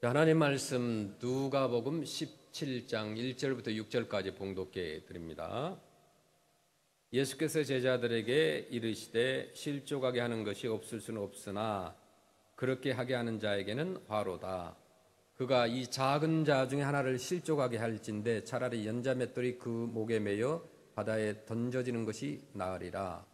하나님 말씀 누가복음 17장 1절부터 6절까지 봉독해 드립니다. 예수께서 제자들에게 이르시되 실족하게 하는 것이 없을 수는 없으나 그렇게 하게 하는 자에게는 화로다. 그가 이 작은 자 중에 하나를 실족하게 할진대 차라리 연자맷돌이 그 목에 매여 바다에 던져지는 것이 나으리라.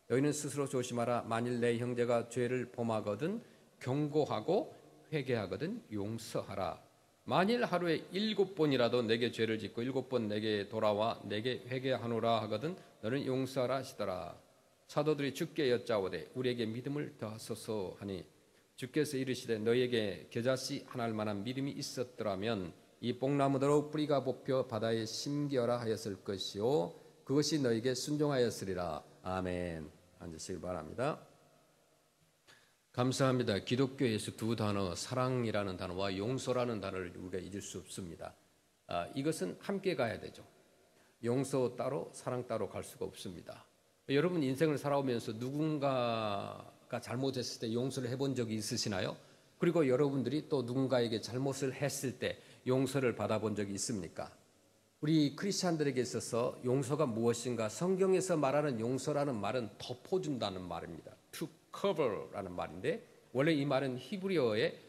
너희는 스스로 조심하라. 만일 내 형제가 죄를 범하거든 경고하고 회개하거든 용서하라. 만일 하루에 7번이라도 내게 죄를 짓고 7번 내게 돌아와 내게 회개하노라 하거든 너는 용서하라 하시더라. 사도들이 주께 여짜오되 우리에게 믿음을 더하소서 하니 주께서 이르시되 너희에게 겨자씨 하나일 만한 믿음이 있었더라면 이 뽕나무대로 뿌리가 뽑혀 바다에 심기어라 하였을 것이요 그것이 너희에게 순종하였으리라. 아멘. 앉으시길 바랍니다. 감사합니다. 기독교에서 두 단어, 사랑이라는 단어와 용서라는 단어를 우리가 잊을 수 없습니다. 이것은 함께 가야 되죠. 용서 따로, 사랑 따로 갈 수가 없습니다. 여러분 인생을 살아오면서 누군가가 잘못했을 때 용서를 해본 적이 있으시나요? 그리고 여러분들이 또 누군가에게 잘못을 했을 때 용서를 받아본 적이 있습니까? 우리 크리스찬들에게 있어서 용서가 무엇인가? 성경에서 말하는 용서라는 말은 덮어준다는 말입니다. To cover라는 말인데 원래 이 말은 히브리어의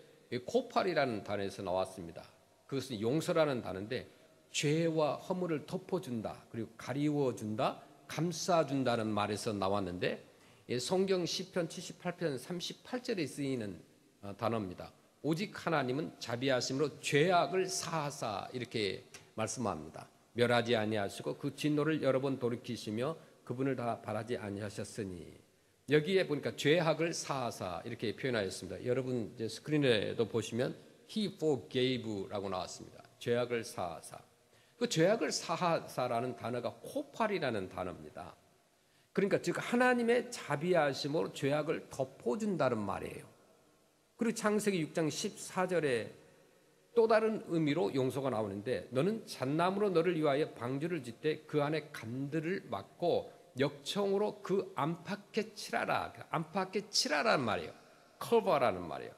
코팔이라는 단어에서 나왔습니다. 그것은 용서라는 단어인데 죄와 허물을 덮어준다, 그리고 가리워준다, 감싸준다는 말에서 나왔는데 성경 시편 78편 38절에 쓰이는 단어입니다. 오직 하나님은 자비하심으로 죄악을 사하사 이렇게 말씀합니다. 멸하지 아니하시고 그 진노를 여러 번 돌이키시며 그분을 다 바라지 아니하셨으니. 여기에 보니까 죄악을 사하사 이렇게 표현하였습니다. 여러분 이제 스크린에도 보시면 He forgave라고 나왔습니다. 죄악을 사하사. 그 죄악을 사하사라는 단어가 코팔이라는 단어입니다. 그러니까 즉 하나님의 자비하심으로 죄악을 덮어준다는 말이에요. 그리고 창세기 6장 14절에 또 다른 의미로 용서가 나오는데 너는 잣나무로 너를 위하여 방주를 짓되 그 안에 간들을 막고 역청으로 그 안팎에 칠하라. 안팎에 칠하라는 말이에요. 커버라는 말이에요.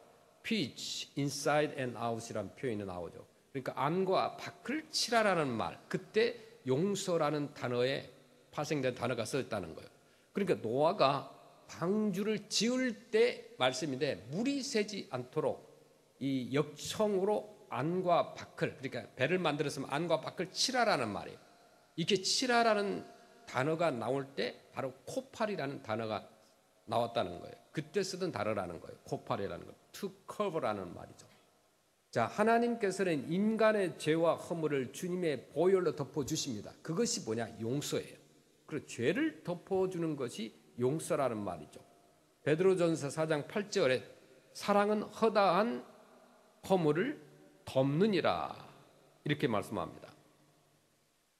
pitch, inside and out이라는 표현이 나오죠. 그러니까 안과 밖을 칠하라는 말. 그때 용서라는 단어에 파생된 단어가 써있다는 거예요. 그러니까 노아가 방주를 지을 때 말씀인데 물이 새지 않도록 이 역청으로 안과 밖을, 그러니까 배를 만들었으면 안과 밖을 칠하라는 말이에요. 이렇게 칠하라는 단어가 나올 때 바로 코팔이라는 단어가 나왔다는 거예요. 그때 쓰던 단어라는 거예요. 코팔이라는 거. to cover라는 말이죠. 자, 하나님께서는 인간의 죄와 허물을 주님의 보혈로 덮어주십니다. 그것이 뭐냐? 용서예요. 그리고 죄를 덮어주는 것이 용서라는 말이죠. 베드로전서 4장 8절에 사랑은 허다한 허물을 덮느니라 이렇게 말씀합니다.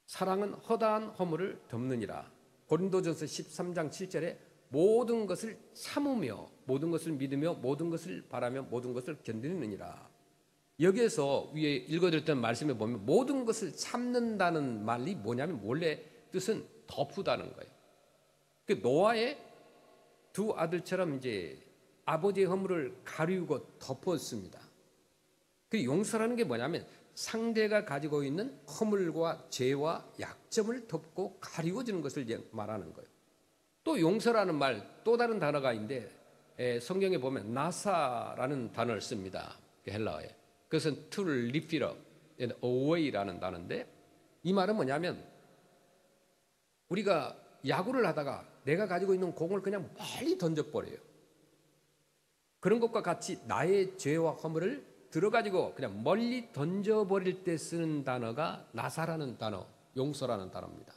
사랑은 허다한 허물을 덮느니라. 고린도전서 13장 7절에 모든 것을 참으며 모든 것을 믿으며 모든 것을 바라며 모든 것을 견디느니라. 여기에서 위에 읽어드렸던 말씀에 보면 모든 것을 참는다는 말이 뭐냐면 원래 뜻은 덮으다는 거예요. 그 노아의 두 아들처럼 이제 아버지의 허물을 가리우고 덮었습니다. 그 용서라는 게 뭐냐면 상대가 가지고 있는 허물과 죄와 약점을 덮고 가리워주는 것을 말하는 거예요. 또 용서라는 말 또 다른 단어가 있는데 성경에 보면 나사라는 단어를 씁니다. 헬라어에. 그것은 to lift it up and away라는 단어인데 이 말은 뭐냐면 우리가 야구를 하다가 내가 가지고 있는 공을 그냥 멀리 던져버려요. 그런 것과 같이 나의 죄와 허물을 들어가지고 그냥 멀리 던져버릴 때 쓰는 단어가 나사라는 단어, 용서라는 단어입니다.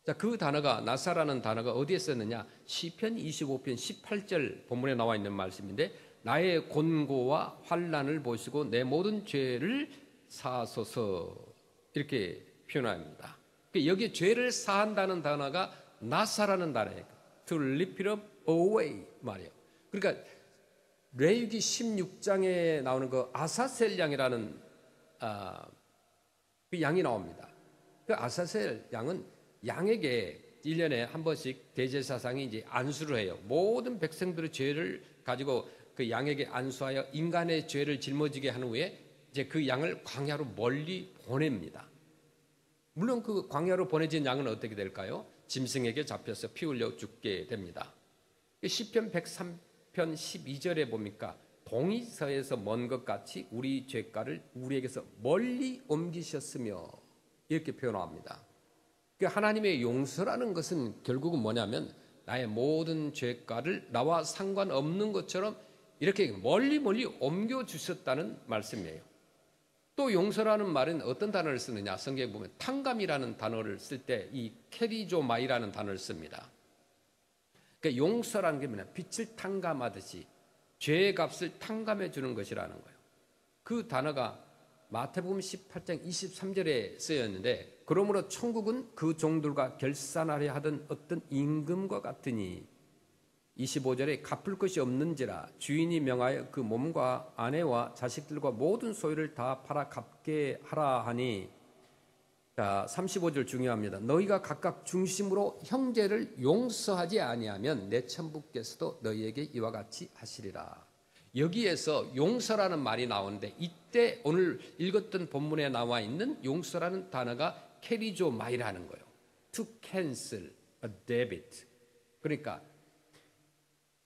자, 그 단어가 나사라는 단어가 어디에 썼느냐? 시편 25편 18절 본문에 나와 있는 말씀인데 나의 곤고와 환난을 보시고 내 모든 죄를 사하소서 이렇게 표현합니다. 여기 죄를 사한다는 단어가 나사라는 단어예요. To lift it up away 말이에요. 그러니까 레위기 16장에 나오는 그 아사셀 양이라는 그 양이 나옵니다. 그 아사셀 양은 양에게 1년에 한 번씩 대제사장이 이제 안수를 해요. 모든 백성들의 죄를 가지고 그 양에게 안수하여 인간의 죄를 짊어지게 한 후에 이제 그 양을 광야로 멀리 보냅니다. 물론 그 광야로 보내진 양은 어떻게 될까요? 짐승에게 잡혀서 피 흘려 죽게 됩니다. 시편 103편 12절에 보니까 동이서에서 먼 것 같이 우리 죄가를 우리에게서 멀리 옮기셨으며 이렇게 표현합니다. 하나님의 용서라는 것은 결국은 뭐냐면 나의 모든 죄가를 나와 상관없는 것처럼 이렇게 멀리 옮겨주셨다는 말씀이에요. 또 용서라는 말은 어떤 단어를 쓰느냐, 성경에 보면 탕감이라는 단어를 쓸 때 이 캐리조마이라는 단어를 씁니다. 그러니까 용서라는 게 뭐냐, 빛을 탕감하듯이 죄의 값을 탕감해 주는 것이라는 거예요. 그 단어가 마태복음 18장 23절에 쓰였는데, 그러므로 천국은 그 종들과 결산하려 하던 어떤 임금과 같으니 25절에 갚을 것이 없는지라 주인이 명하여 그 몸과 아내와 자식들과 모든 소유를 다 팔아 갚게 하라 하니. 자, 35절 중요합니다. 너희가 각각 중심으로 형제를 용서하지 아니하면 내 천부께서도 너희에게 이와 같이 하시리라. 여기에서 용서라는 말이 나오는데, 이때 오늘 읽었던 본문에 나와 있는 용서라는 단어가 캐리조마이라는 거예요. To cancel a debt. 그러니까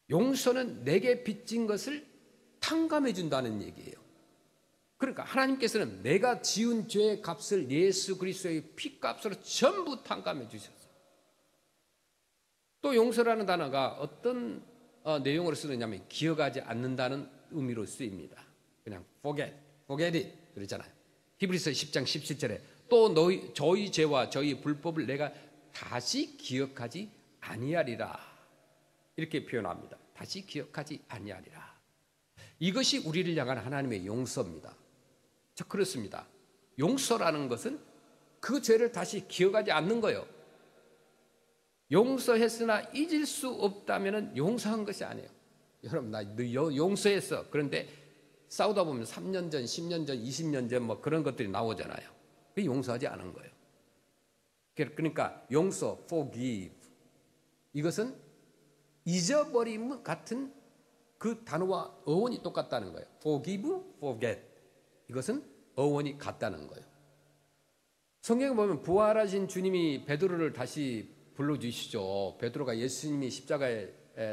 용서는 내게 빚진 것을 탕감해 준다는 얘기예요. 그러니까 하나님께서는 내가 지은 죄의 값을 예수 그리스도의 피값으로 전부 탕감해 주셨어요. 또 용서라는 단어가 어떤 내용으로 쓰느냐면 기억하지 않는다는 의미로 쓰입니다. 그냥 forget it 그러잖아요. 히브리서 10장 17절에 또 저희 죄와 저희 불법을 내가 다시 기억하지 아니하리라 이렇게 표현합니다. 다시 기억하지 아니하리라. 이것이 우리를 향한 하나님의 용서입니다. 자, 그렇습니다. 용서라는 것은 그 죄를 다시 기억하지 않는 거예요. 용서했으나 잊을 수 없다면 용서한 것이 아니에요. 여러분, 나 용서했어. 그런데 싸우다 보면 3년 전, 10년 전, 20년 전 뭐 그런 것들이 나오잖아요. 그게 용서하지 않은 거예요. 그러니까 용서, forgive, 이것은 잊어버림 같은 그 단어와 어원이 똑같다는 거예요. forgive, forget. 이것은 어원이 같다는 거예요. 성경에 보면 부활하신 주님이 베드로를 다시 불러주시죠. 베드로가 예수님이 십자가에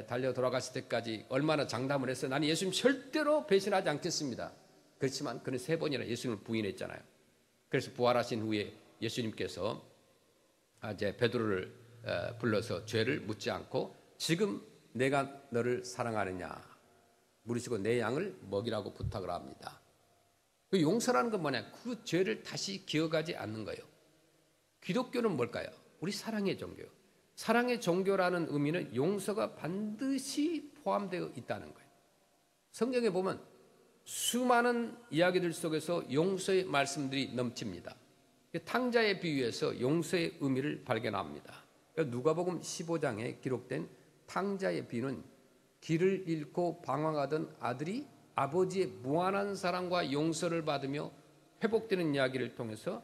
달려 돌아가실 때까지 얼마나 장담을 했어요. 나는 예수님 절대로 배신하지 않겠습니다. 그렇지만 그는 3번이나 예수님을 부인했잖아요. 그래서 부활하신 후에 예수님께서 이제 베드로를 불러서 죄를 묻지 않고 지금 내가 너를 사랑하느냐 물으시고 내 양을 먹이라고 부탁을 합니다. 그 용서라는 건 뭐냐? 그 죄를 다시 기억하지 않는 거예요. 기독교는 뭘까요? 우리 사랑의 종교요. 사랑의 종교라는 의미는 용서가 반드시 포함되어 있다는 거예요. 성경에 보면 수많은 이야기들 속에서 용서의 말씀들이 넘칩니다. 탕자의 비유에서 용서의 의미를 발견합니다. 누가복음 15장에 기록된 탕자의 비유는 길을 잃고 방황하던 아들이 아버지의 무한한 사랑과 용서를 받으며 회복되는 이야기를 통해서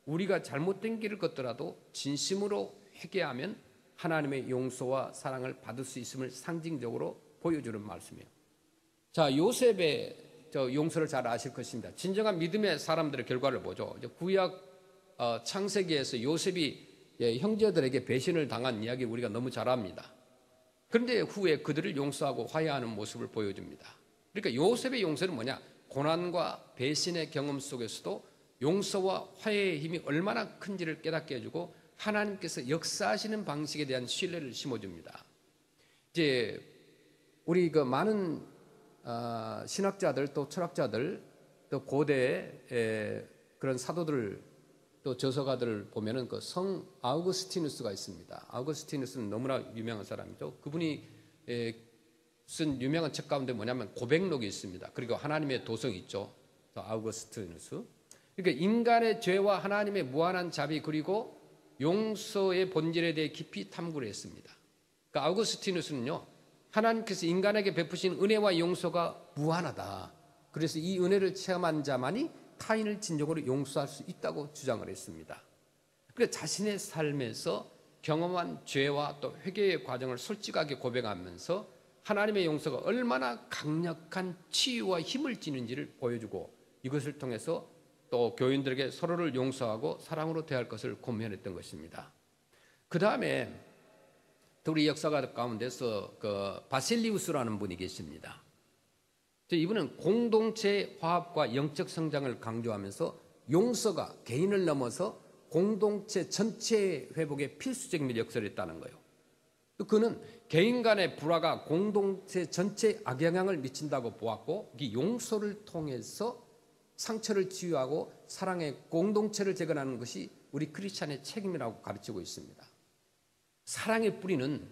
우리가 잘못된 길을 걷더라도 진심으로 회개하면 하나님의 용서와 사랑을 받을 수 있음을 상징적으로 보여주는 말씀이에요. 자, 요셉의 용서를 잘 아실 것입니다. 진정한 믿음의 사람들의 결과를 보죠. 구약 창세기에서 요셉이 형제들에게 배신을 당한 이야기 우리가 너무 잘 압니다. 그런데 후에 그들을 용서하고 화해하는 모습을 보여줍니다. 그러니까 요셉의 용서는 뭐냐? 고난과 배신의 경험 속에서도 용서와 화해의 힘이 얼마나 큰지를 깨닫게 해주고 하나님께서 역사하시는 방식에 대한 신뢰를 심어줍니다. 이제 우리 그 많은 신학자들 또 철학자들 또 고대의 그런 사도들 또 저서가들을 보면은 그 성 아우구스티누스가 있습니다. 아우구스티누스는 너무나 유명한 사람이죠. 그분이 쓴 유명한 책 가운데 뭐냐면 고백록이 있습니다. 그리고 하나님의 도성이 있죠. 아우구스티누스. 그러니까 인간의 죄와 하나님의 무한한 자비 그리고 용서의 본질에 대해 깊이 탐구를 했습니다. 그러니까 아우구스티누스는요, 하나님께서 인간에게 베푸신 은혜와 용서가 무한하다. 그래서 이 은혜를 체험한 자만이 타인을 진정으로 용서할 수 있다고 주장을 했습니다. 그래서 자신의 삶에서 경험한 죄와 또 회개의 과정을 솔직하게 고백하면서 하나님의 용서가 얼마나 강력한 치유와 힘을 지닌지를 보여주고 이것을 통해서 또 교인들에게 서로를 용서하고 사랑으로 대할 것을 고민했던 것입니다. 그 다음에 우리 역사가 가운데서 바실리우스라는 분이 계십니다. 이분은 공동체 화합과 영적 성장을 강조하면서 용서가 개인을 넘어서 공동체 전체의 회복에 필수적인 역할을 했다는 거예요. 그는 개인 간의 불화가 공동체 전체에 악영향을 미친다고 보았고 이 용서를 통해서 상처를 치유하고 사랑의 공동체를 재건하는 것이 우리 크리스찬의 책임이라고 가르치고 있습니다. 사랑의 뿌리는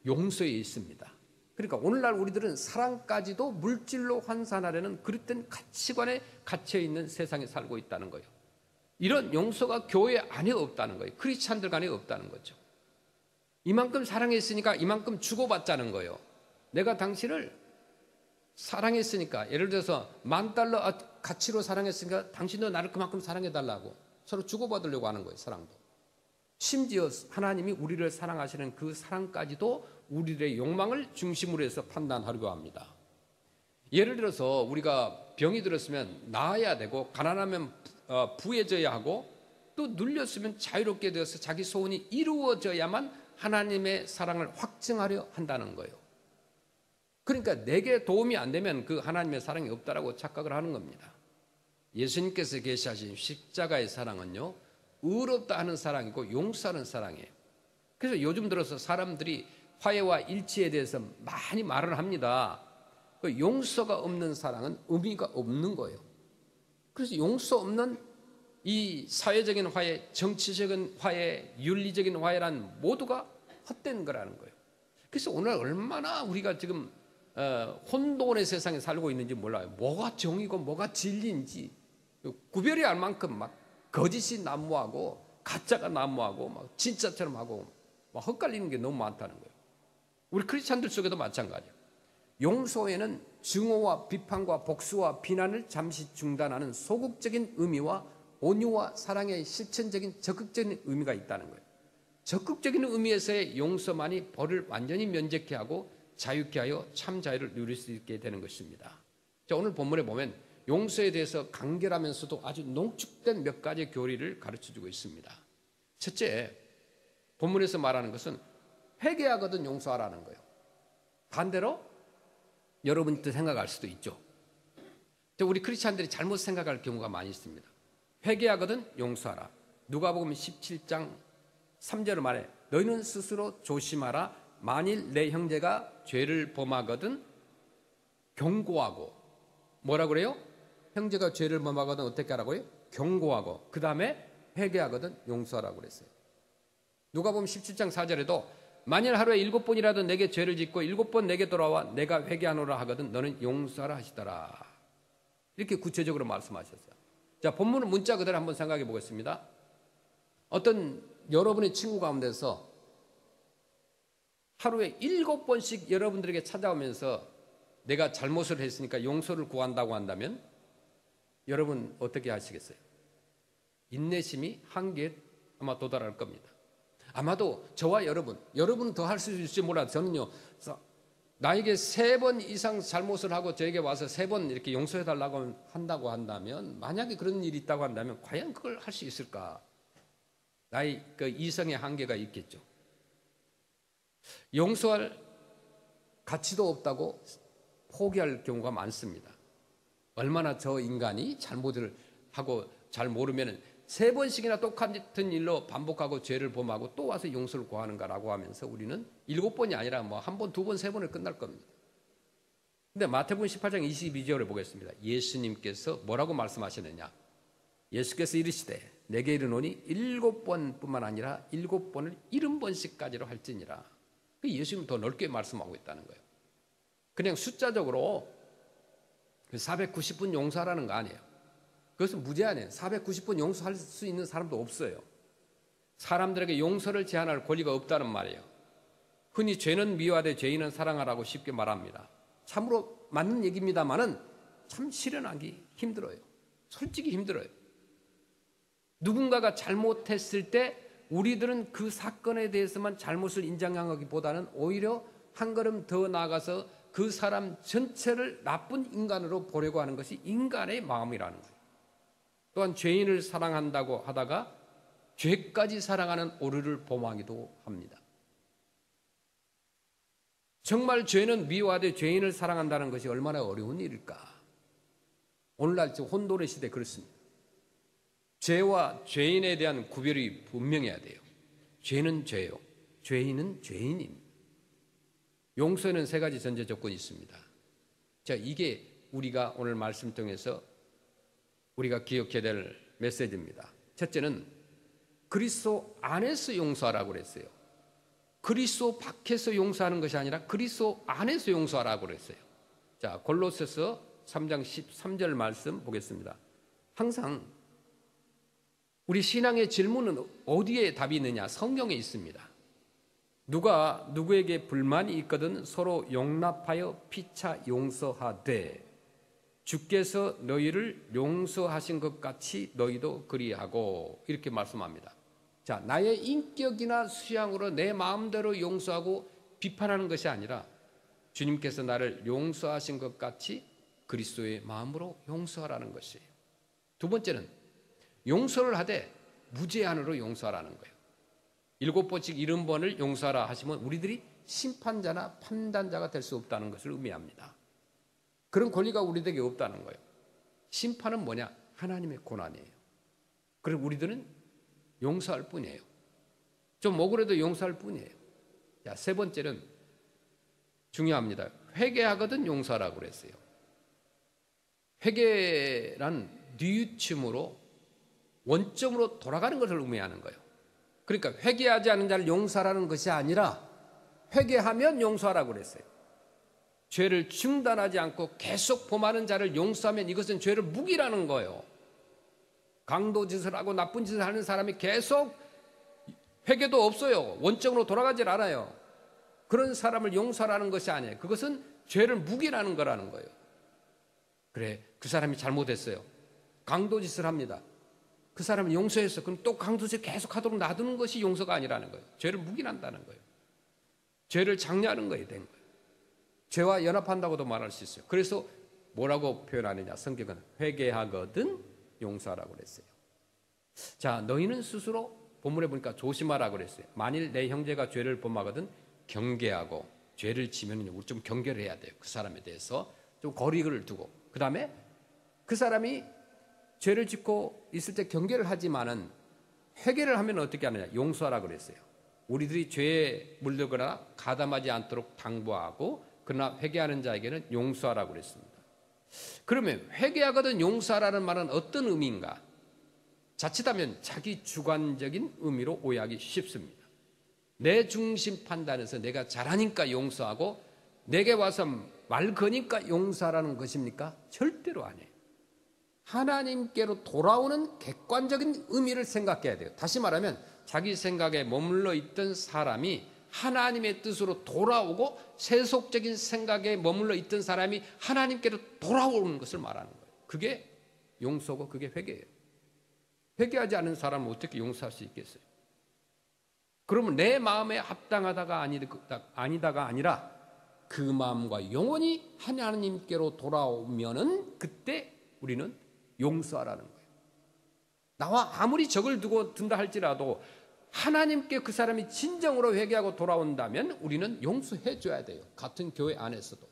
용서에 있습니다. 그러니까 오늘날 우리들은 사랑까지도 물질로 환산하려는 그릇된 가치관에 갇혀있는 세상에 살고 있다는 거예요. 이런 용서가 교회 안에 없다는 거예요. 크리스찬들 간에 없다는 거죠. 이만큼 사랑했으니까 이만큼 주고받자는 거예요. 내가 당신을 사랑했으니까, 예를 들어서 $10,000 가치로 사랑했으니까 당신도 나를 그만큼 사랑해달라고 서로 주고받으려고 하는 거예요. 사랑도. 심지어 하나님이 우리를 사랑하시는 그 사랑까지도 우리의 욕망을 중심으로 해서 판단하려고 합니다. 예를 들어서 우리가 병이 들었으면 나아야 되고, 가난하면 부해져야 하고, 또 눌렸으면 자유롭게 되어서 자기 소원이 이루어져야만 하나님의 사랑을 확증하려 한다는 거예요. 그러니까 내게 도움이 안 되면 그 하나님의 사랑이 없다라고 착각을 하는 겁니다. 예수님께서 계시하신 십자가의 사랑은요, 의롭다 하는 사랑이고 용서하는 사랑이에요. 그래서 요즘 들어서 사람들이 화해와 일치에 대해서 많이 말을 합니다. 그 용서가 없는 사랑은 의미가 없는 거예요. 그래서 용서 없는 이 사회적인 화해, 정치적인 화해, 윤리적인 화해란 모두가 헛된 거라는 거예요. 그래서 오늘 얼마나 우리가 지금 혼돈의 세상에 살고 있는지 몰라요. 뭐가 정의고 뭐가 진리인지 구별이 안 만큼 막 거짓이 난무하고 가짜가 난무하고 막 진짜처럼 하고 막 헛갈리는 게 너무 많다는 거예요. 우리 크리스찬들 속에도 마찬가지예요. 용서에는 증오와 비판과 복수와 비난을 잠시 중단하는 소극적인 의미와 온유와 사랑의 실천적인 적극적인 의미가 있다는 거예요. 적극적인 의미에서의 용서만이 벌을 완전히 면제케 하고 자유케 하여 참 자유를 누릴 수 있게 되는 것입니다. 자, 오늘 본문에 보면 용서에 대해서 간결하면서도 아주 농축된 몇 가지 교리를 가르쳐주고 있습니다. 첫째, 본문에서 말하는 것은 회개하거든 용서하라는 거예요. 반대로 여러분도 생각할 수도 있죠. 우리 크리스찬들이 잘못 생각할 경우가 많이 있습니다. 회개하거든 용서하라. 누가복음 17장 3절을 말해 너희는 스스로 조심하라. 만일 내 형제가 죄를 범하거든 경고하고, 뭐라 그래요? 형제가 죄를 범하거든 어떻게 하라고요? 경고하고, 그 다음에 회개하거든 용서하라고 그랬어요. 누가복음 17장 4절에도 만일 하루에 7번이라도 내게 죄를 짓고 7번 내게 돌아와 내가 회개하노라 하거든 너는 용서하라 하시더라. 이렇게 구체적으로 말씀하셨어요. 자, 본문 문자 그대로 한번 생각해 보겠습니다. 어떤 여러분의 친구 가운데서 하루에 7번씩 여러분들에게 찾아오면서 내가 잘못을 했으니까 용서를 구한다고 한다면 여러분 어떻게 하시겠어요? 인내심이 한계에 아마 도달할 겁니다. 아마도 저와 여러분은 더 할 수 있을지 몰라도 저는요, 나에게 3번 이상 잘못을 하고 저에게 와서 3번 이렇게 용서해달라고 한다고 한다면, 만약에 그런 일이 있다고 한다면 과연 그걸 할 수 있을까? 나의 그 이성의 한계가 있겠죠. 용서할 가치도 없다고 포기할 경우가 많습니다. 얼마나 저 인간이 잘못을 하고 잘 모르면 3번씩이나 똑같은 일로 반복하고 죄를 범하고 또 와서 용서를 구하는가라고 하면서 우리는 7번이 아니라 뭐 1번, 2번, 3번을 끝날 겁니다. 근데 마태복음 18장 22절을 보겠습니다. 예수님께서 뭐라고 말씀하시느냐? 예수께서 이르시되 내게 이르노니 7번뿐만 아니라 7번을 70번씩까지로 할지니라. 예수님은 더 넓게 말씀하고 있다는 거예요. 그냥 숫자적으로 490번 용서하라는 거 아니에요. 그것은 무제한이에요. 490번 용서할 수 있는 사람도 없어요. 사람들에게 용서를 제한할 권리가 없다는 말이에요. 흔히 죄는 미워하되 죄인은 사랑하라고 쉽게 말합니다. 참으로 맞는 얘기입니다만은 참 실현하기 힘들어요. 솔직히 힘들어요. 누군가가 잘못했을 때 우리들은 그 사건에 대해서만 잘못을 인정하기보다는 오히려 한 걸음 더 나아가서 그 사람 전체를 나쁜 인간으로 보려고 하는 것이 인간의 마음이라는 거예요. 또한 죄인을 사랑한다고 하다가 죄까지 사랑하는 오류를 범하기도 합니다. 정말 죄는 미워하되 죄인을 사랑한다는 것이 얼마나 어려운 일일까? 오늘날 혼돈의 시대에 그렇습니다. 죄와 죄인에 대한 구별이 분명해야 돼요. 죄는 죄요, 죄인은 죄인입니다. 용서에는 세 가지 전제 조건이 있습니다. 자, 이게 우리가 오늘 말씀 통해서 우리가 기억해야 될 메시지입니다. 첫째는 그리스도 안에서 용서하라고 그랬어요. 그리스도 밖에서 용서하는 것이 아니라 그리스도 안에서 용서하라고 그랬어요. 자, 골로새서 3장 13절 말씀 보겠습니다. 항상 우리 신앙의 질문은 어디에 답이 있느냐? 성경에 있습니다. 누가 누구에게 불만이 있거든 서로 용납하여 피차 용서하되 주께서 너희를 용서하신 것 같이 너희도 그리하고, 이렇게 말씀합니다. 자, 나의 인격이나 수양으로 내 마음대로 용서하고 비판하는 것이 아니라 주님께서 나를 용서하신 것 같이 그리스도의 마음으로 용서하라는 것이에요. 두 번째는 용서를 하되 무제한으로 용서하라는 거예요. 7번씩 70번을 용서하라 하시면 우리들이 심판자나 판단자가 될 수 없다는 것을 의미합니다. 그런 권리가 우리에게 없다는 거예요. 심판은 뭐냐? 하나님의 고난이에요. 그리고 우리들은 용서할 뿐이에요. 좀 억울해도 용서할 뿐이에요. 자, 세 번째는 중요합니다. 회개하거든 용서하라고 그랬어요. 회개란 뉘우침으로 원점으로 돌아가는 것을 의미하는 거예요. 그러니까 회개하지 않은 자를 용서하라는 것이 아니라 회개하면 용서하라고 그랬어요. 죄를 중단하지 않고 계속 범하는 자를 용서하면 이것은 죄를 묵이라는 거예요. 강도짓을 하고 나쁜 짓을 하는 사람이 계속 회개도 없어요. 원점으로 돌아가질 않아요. 그런 사람을 용서하라는 것이 아니에요. 그것은 죄를 묵이라는 거라는 거예요. 그래, 그 사람이 잘못했어요. 강도짓을 합니다. 그 사람을 용서했어. 그럼 또 강도짓을 계속 하도록 놔두는 것이 용서가 아니라는 거예요. 죄를 묵인한다는 거예요. 죄를 장려하는 거에 된 거예요. 죄와 연합한다고도 말할 수 있어요. 그래서 뭐라고 표현하느냐? 성경은 회개하거든 용서하라고 그랬어요. 자, 너희는 스스로 본문에 보니까 조심하라고 그랬어요. 만일 내 형제가 죄를 범하거든 경계하고, 죄를 지면 우리 좀 경계를 해야 돼요. 그 사람에 대해서 좀 거리를 두고, 그 다음에 그 사람이 죄를 짓고 있을 때 경계를 하지만은 회개를 하면 어떻게 하느냐? 용서하라고 그랬어요. 우리들이 죄에 물들거나 가담하지 않도록 당부하고, 그러나 회개하는 자에게는 용서하라고 그랬습니다. 그러면 회개하거든 용서하라는 말은 어떤 의미인가? 자칫하면 자기 주관적인 의미로 오해하기 쉽습니다. 내 중심 판단에서 내가 잘하니까 용서하고 내게 와서 말 거니까 용서하라는 것입니까? 절대로 아니에요. 하나님께로 돌아오는 객관적인 의미를 생각해야 돼요. 다시 말하면 자기 생각에 머물러 있던 사람이 하나님의 뜻으로 돌아오고 세속적인 생각에 머물러 있던 사람이 하나님께로 돌아오는 것을 말하는 거예요. 그게 용서고 그게 회개예요. 회개하지 않은 사람은 어떻게 용서할 수 있겠어요? 그러면 내 마음에 합당하다가 아니다가 아니라 그 마음과 영원히 하나님께로 돌아오면은 그때 우리는 용서하라는 거예요. 나와 아무리 적을 두고 든다 할지라도 하나님께 그 사람이 진정으로 회개하고 돌아온다면 우리는 용서해 줘야 돼요. 같은 교회 안에서도.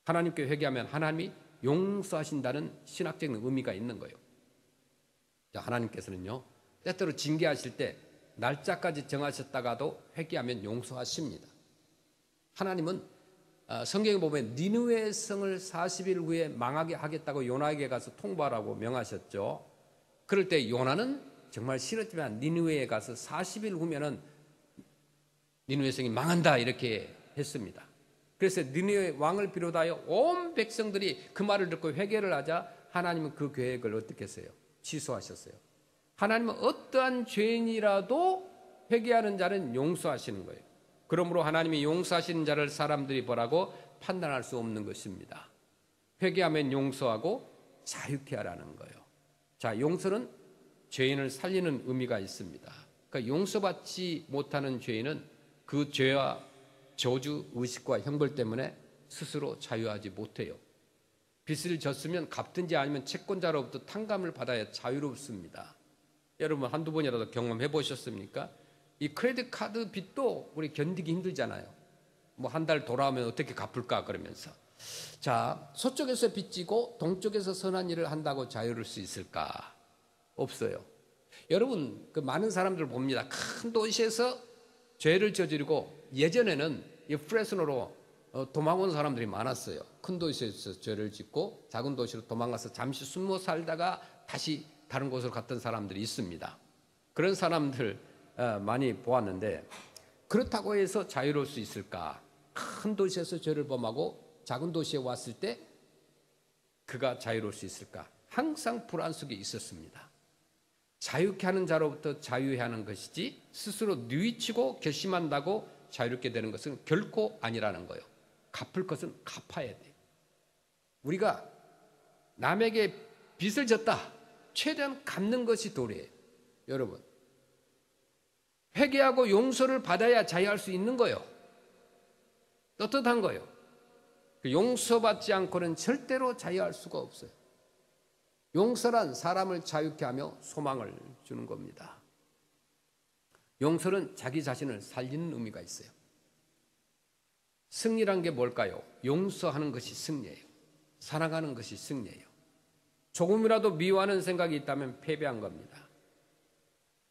하나님께 회개하면 하나님이 용서하신다는 신학적인 의미가 있는 거예요. 자, 하나님께서는요, 때때로 징계하실 때 날짜까지 정하셨다가도 회개하면 용서하십니다. 하나님은 성경에 보면 니느웨 성을 40일 후에 망하게 하겠다고 요나에게 가서 통보하라고 명하셨죠. 그럴 때 요나는 정말 싫었지만 니느웨에 가서 40일 후면은 니느웨 성이 망한다 이렇게 했습니다. 그래서 니느웨 왕을 비롯하여 온 백성들이 그 말을 듣고 회개를 하자 하나님은 그 계획을 어떻게 했어요? 취소하셨어요. 하나님은 어떠한 죄인이라도 회개하는 자는 용서하시는 거예요. 그러므로 하나님이 용서하시는 자를 사람들이 뭐라고 판단할 수 없는 것입니다. 회개하면 용서하고 자유케 하라는 거예요. 자, 용서는 죄인을 살리는 의미가 있습니다. 그러니까 용서받지 못하는 죄인은 그 죄와 저주, 의식과 형벌 때문에 스스로 자유하지 못해요. 빚을 졌으면 갚든지 아니면 채권자로부터 탕감을 받아야 자유롭습니다. 여러분 한두 번이라도 경험해 보셨습니까? 이 크레딧 카드 빚도 우리 견디기 힘들잖아요. 뭐 한 달 돌아오면 어떻게 갚을까 그러면서. 자, 서쪽에서 빚지고 동쪽에서 선한 일을 한다고 자유로울 수 있을까? 없어요. 여러분 그 많은 사람들 봅니다. 큰 도시에서 죄를 저지르고 예전에는 이 프레스노로 도망온 사람들이 많았어요. 큰 도시에서 죄를 짓고 작은 도시로 도망가서 잠시 숨어 살다가 다시 다른 곳으로 갔던 사람들이 있습니다. 그런 사람들 많이 보았는데 그렇다고 해서 자유로울 수 있을까? 큰 도시에서 죄를 범하고 작은 도시에 왔을 때 그가 자유로울 수 있을까? 항상 불안 속에 있었습니다. 자유케 하는 자로부터 자유해야 하는 것이지 스스로 뉘우치고 결심한다고 자유롭게 되는 것은 결코 아니라는 거예요. 갚을 것은 갚아야 돼요. 우리가 남에게 빚을 졌다. 최대한 갚는 것이 도리예요. 여러분, 회개하고 용서를 받아야 자유할 수 있는 거예요. 떳떳한 거예요. 용서받지 않고는 절대로 자유할 수가 없어요. 용서란 사람을 자유케 하며 소망을 주는 겁니다. 용서는 자기 자신을 살리는 의미가 있어요. 승리란 게 뭘까요? 용서하는 것이 승리예요. 사랑하는 것이 승리예요. 조금이라도 미워하는 생각이 있다면 패배한 겁니다.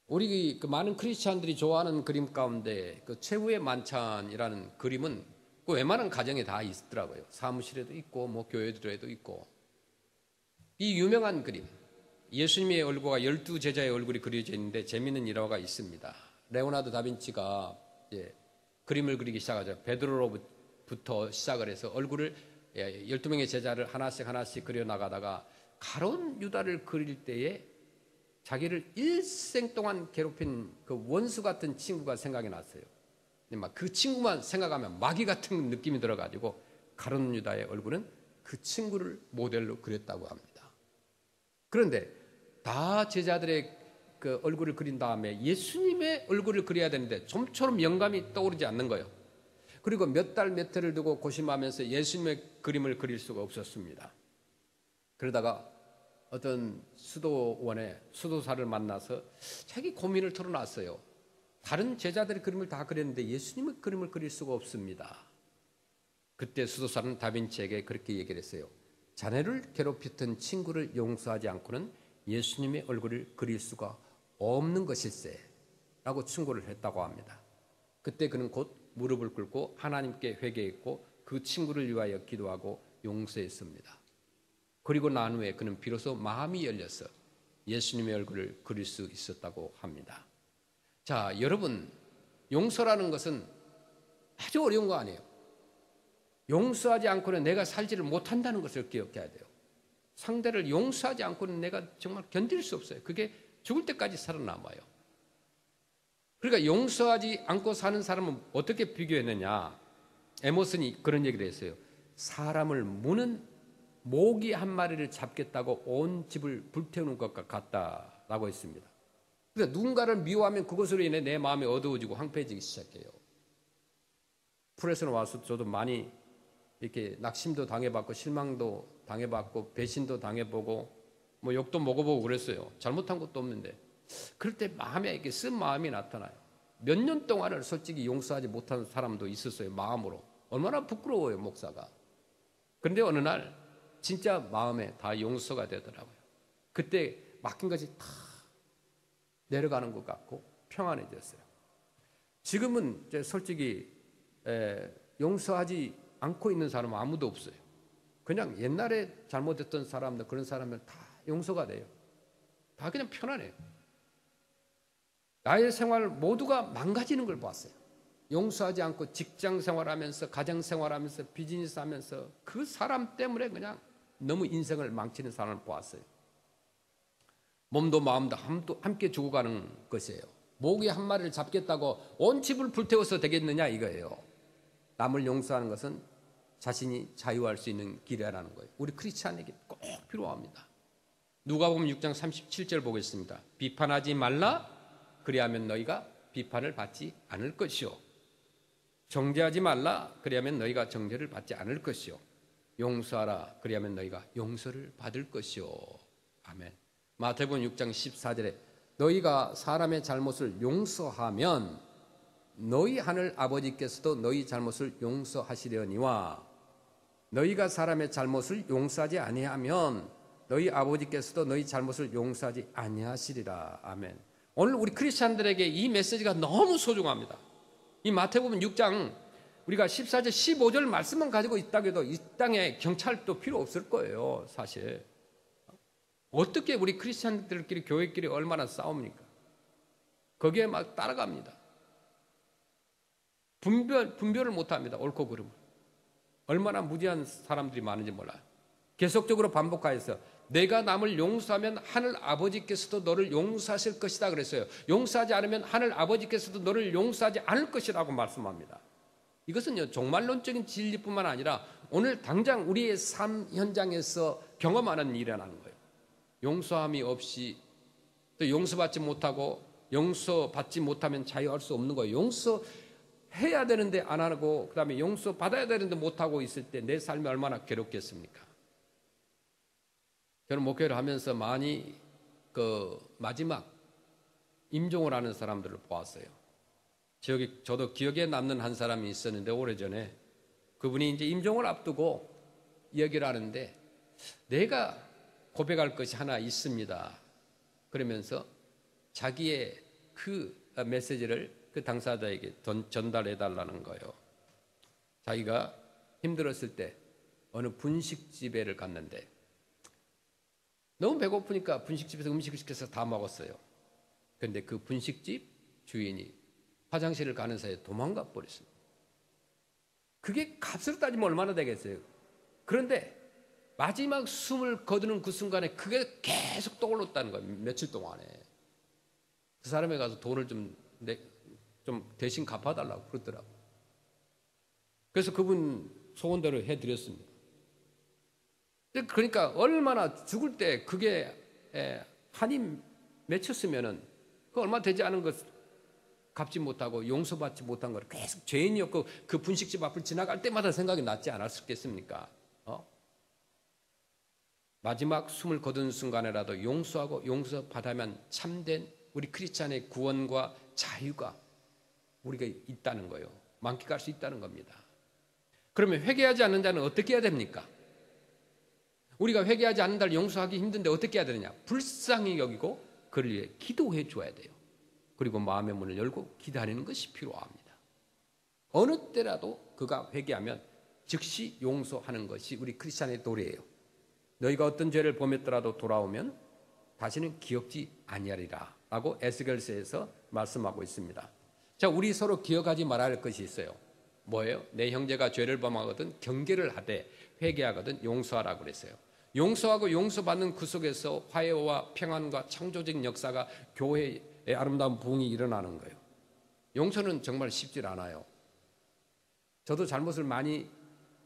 우리 그 많은 크리스찬들이 좋아하는 그림 가운데 그 최후의 만찬이라는 그림은 그 웬만한 가정에 다 있더라고요. 사무실에도 있고 뭐 교회들에도 있고. 이 유명한 그림, 예수님의 얼굴과 12제자의 얼굴이 그려져 있는데 재미있는 일화가 있습니다. 레오나르도 다빈치가 이제 그림을 그리기 시작하죠. 베드로로부터 시작을 해서 얼굴을 12명의 제자를 하나씩 그려나가다가 가룟 유다를 그릴 때에 자기를 일생 동안 괴롭힌 그 원수 같은 친구가 생각이 났어요. 막 그 친구만 생각하면 마귀 같은 느낌이 들어가지고 가룟 유다의 얼굴은 그 친구를 모델로 그렸다고 합니다. 그런데 다 제자들의 그 얼굴을 그린 다음에 예수님의 얼굴을 그려야 되는데 좀처럼 영감이 떠오르지 않는 거예요. 그리고 몇 달 몇 해를 두고 고심하면서 예수님의 그림을 그릴 수가 없었습니다. 그러다가 어떤 수도원에 수도사를 만나서 자기 고민을 털어놨어요. 다른 제자들의 그림을 다 그렸는데 예수님의 그림을 그릴 수가 없습니다. 그때 수도사는 다빈치에게 그렇게 얘기를 했어요. 자네를 괴롭혔던 친구를 용서하지 않고는 예수님의 얼굴을 그릴 수가 없는 것일세 라고 충고를 했다고 합니다. 그때 그는 곧 무릎을 꿇고 하나님께 회개했고 그 친구를 위하여 기도하고 용서했습니다. 그리고 난 후에 그는 비로소 마음이 열려서 예수님의 얼굴을 그릴 수 있었다고 합니다. 자, 여러분, 용서라는 것은 아주 어려운 거 아니에요. 용서하지 않고는 내가 살지를 못한다는 것을 기억해야 돼요. 상대를 용서하지 않고는 내가 정말 견딜 수 없어요. 그게 죽을 때까지 살아남아요. 그러니까 용서하지 않고 사는 사람은 어떻게 비교했느냐? 에머슨이 그런 얘기를 했어요. 사람을 무는 모기 한 마리를 잡겠다고 온 집을 불태우는 것과 같다라고 했습니다. 그러니까 누군가를 미워하면 그것으로 인해 내 마음이 어두워지고 황폐해지기 시작해요. 프레스에 와서 저도 많이 이렇게 낙심도 당해봤고 실망도 당해봤고 배신도 당해보고 뭐 욕도 먹어보고 그랬어요. 잘못한 것도 없는데 그럴 때 마음에 이렇게 쓴 마음이 나타나요. 몇 년 동안을 솔직히 용서하지 못한 사람도 있었어요. 마음으로. 얼마나 부끄러워요, 목사가. 그런데 어느 날 진짜 마음에 다 용서가 되더라고요. 그때 맡긴 것이 다 내려가는 것 같고 평안해졌어요. 지금은 솔직히 용서하지 않고 있는 사람은 아무도 없어요. 그냥 옛날에 잘못했던 사람들, 그런 사람들 다 용서가 돼요. 다 그냥 편안해요. 나의 생활 모두가 망가지는 걸 봤어요. 용서하지 않고 직장 생활하면서 가정 생활하면서 비즈니스 하면서 그 사람 때문에 그냥 너무 인생을 망치는 사람을 보았어요. 몸도 마음도 함께 죽어가는 것이에요. 모기 한 마리를 잡겠다고 온 집을 불태워서 되겠느냐 이거예요. 남을 용서하는 것은 자신이 자유할 수 있는 길이라는 거예요. 우리 크리스찬에게 꼭 필요합니다. 누가복음 6장 37절 보겠습니다. 비판하지 말라 그리하면 너희가 비판을 받지 않을 것이요. 정죄하지 말라. 그리하면 너희가 정죄를 받지 않을 것이요. 용서하라. 그리하면 너희가 용서를 받을 것이요. 아멘. 마태복음 6장 14절에 너희가 사람의 잘못을 용서하면 너희 하늘 아버지께서도 너희 잘못을 용서하시려니와 너희가 사람의 잘못을 용서하지 아니하면 너희 아버지께서도 너희 잘못을 용서하지 아니하시리라. 아멘. 오늘 우리 크리스찬들에게 이 메시지가 너무 소중합니다. 이 마태복음 6장 우리가 14절 15절 말씀만 가지고 있다고 해도 이 땅에 경찰도 필요 없을 거예요. 사실 어떻게 우리 크리스찬들끼리 교회끼리 얼마나 싸웁니까? 거기에 막 따라갑니다. 분별을 못합니다. 옳고 그름을. 얼마나 무지한 사람들이 많은지 몰라요. 계속적으로 반복하여서 내가 남을 용서하면 하늘 아버지께서도 너를 용서하실 것이다 그랬어요. 용서하지 않으면 하늘 아버지께서도 너를 용서하지 않을 것이라고 말씀합니다. 이것은요, 종말론적인 진리뿐만 아니라 오늘 당장 우리의 삶 현장에서 경험하는 일이라는 거예요. 용서함이 없이 또 용서받지 못하고 용서받지 못하면 자유할 수 없는 거예요. 용서해야 되는데 안 하고 그다음에 용서받아야 되는데 못하고 있을 때 내 삶이 얼마나 괴롭겠습니까? 저는 목회를 하면서 많이 마지막 임종을 하는 사람들을 보았어요. 저도 기억에 남는 한 사람이 있었는데 오래전에 그분이 이제 임종을 앞두고 이야기를 하는데 내가 고백할 것이 하나 있습니다. 그러면서 자기의 그 메시지를 그 당사자에게 전달해 달라는 거예요. 자기가 힘들었을 때 어느 분식집에를 갔는데 너무 배고프니까 분식집에서 음식을 시켜서 다 먹었어요. 그런데 그 분식집 주인이 화장실을 가는 사이에 도망가 버렸습니다. 그게 값으로 따지면 얼마나 되겠어요? 그런데 마지막 숨을 거두는 그 순간에 그게 계속 떠올랐다는 거예요. 며칠 동안에. 그 사람에 가서 돈을 좀 대신 갚아달라고 그러더라고요. 그래서 그분 소원대로 해드렸습니다. 그러니까 얼마나 죽을 때 그게 한이 맺혔으면은 그 얼마 되지 않은 것 갚지 못하고 용서받지 못한 걸 계속 죄인이었고 그 분식집 앞을 지나갈 때마다 생각이 났지 않았겠습니까? 마지막 숨을 거둔 순간에라도 용서하고 용서받으면 참된 우리 크리스찬의 구원과 자유가 우리가 있다는 거예요. 만끽할 수 있다는 겁니다. 그러면 회개하지 않는 자는 어떻게 해야 됩니까? 우리가 회개하지 않는 자를 용서하기 힘든데 어떻게 해야 되느냐? 불쌍히 여기고 그를 위해 기도해 줘야 돼요. 그리고 마음의 문을 열고 기다리는 것이 필요합니다. 어느 때라도 그가 회개하면 즉시 용서하는 것이 우리 크리스찬의 도리예요. 너희가 어떤 죄를 범했더라도 돌아오면 다시는 기억지 아니하리라 라고 에스겔서에서 말씀하고 있습니다. 자, 우리 서로 기억하지 말아야 할 것이 있어요. 뭐예요? 내 형제가 죄를 범하거든 경계를 하되 회개하거든 용서하라 그랬어요. 용서하고 용서받는 그 속에서 화해와 평안과 창조적 역사가 교회의 아름다운 부흥이 일어나는 거예요. 용서는 정말 쉽지 않아요. 저도 잘못을 많이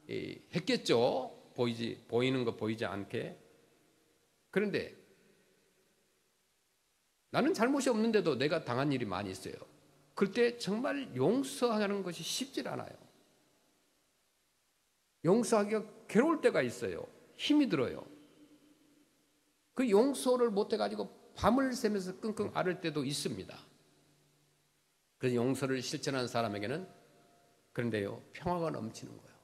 했겠죠. 보이는 거 보이지 않게. 그런데 나는 잘못이 없는데도 내가 당한 일이 많이 있어요. 그때 정말 용서하는 것이 쉽지 않아요. 용서하기가 괴로울 때가 있어요. 힘이 들어요. 그 용서를 못해가지고 밤을 새면서 끙끙 앓을 때도 있습니다. 그래서 용서를 실천하는 사람에게는 그런데요, 평화가 넘치는 거예요.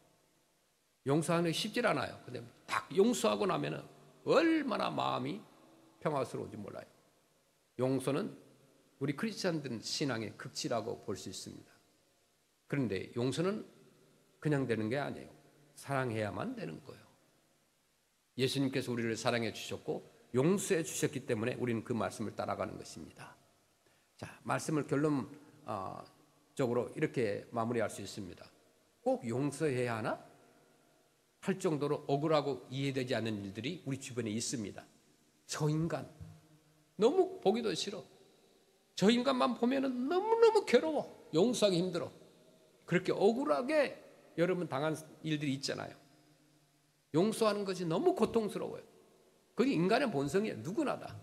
용서하는 게 쉽지 않아요. 근데 딱 용서하고 나면은 얼마나 마음이 평화스러운지 몰라요. 용서는 우리 크리스찬들 신앙의 극치라고 볼 수 있습니다. 그런데 용서는 그냥 되는 게 아니에요. 사랑해야만 되는 거예요. 예수님께서 우리를 사랑해 주셨고 용서해 주셨기 때문에 우리는 그 말씀을 따라가는 것입니다. 자, 말씀을 결론적으로 이렇게 마무리할 수 있습니다. 꼭 용서해야 하나? 할 정도로 억울하고 이해되지 않는 일들이 우리 주변에 있습니다. 저 인간 너무 보기도 싫어. 저 인간만 보면 너무너무 괴로워. 용서하기 힘들어. 그렇게 억울하게 여러분 당한 일들이 있잖아요. 용서하는 것이 너무 고통스러워요. 그게 인간의 본성이에요. 누구나 다.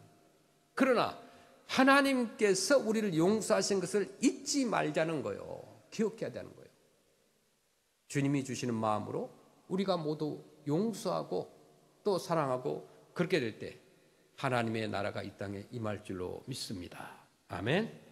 그러나 하나님께서 우리를 용서하신 것을 잊지 말자는 거예요. 기억해야 되는 거예요. 주님이 주시는 마음으로 우리가 모두 용서하고 또 사랑하고 그렇게 될 때 하나님의 나라가 이 땅에 임할 줄로 믿습니다. 아멘.